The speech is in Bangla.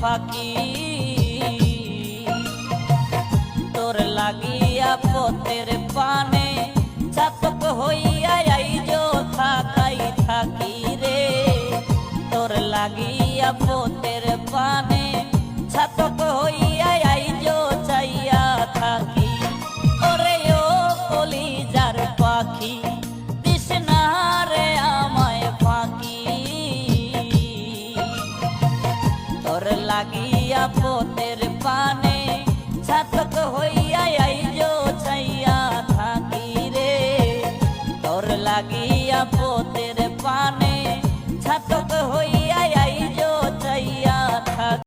ফাঁকি তোর লাগিয়া পথের পানে ছাতক হইয়া আইজো থাকাই থাকি রে তোর লাগিয়া পথের পানে ছাতক হইয়া আইজো চাইয়া থাকি ওরে ও কলিজার পাখি তৃষ্ণারে আমায় ফাঁকি তোর লাগিয়া পথের পানে ছাতক হইয়া আইজো চাইয়া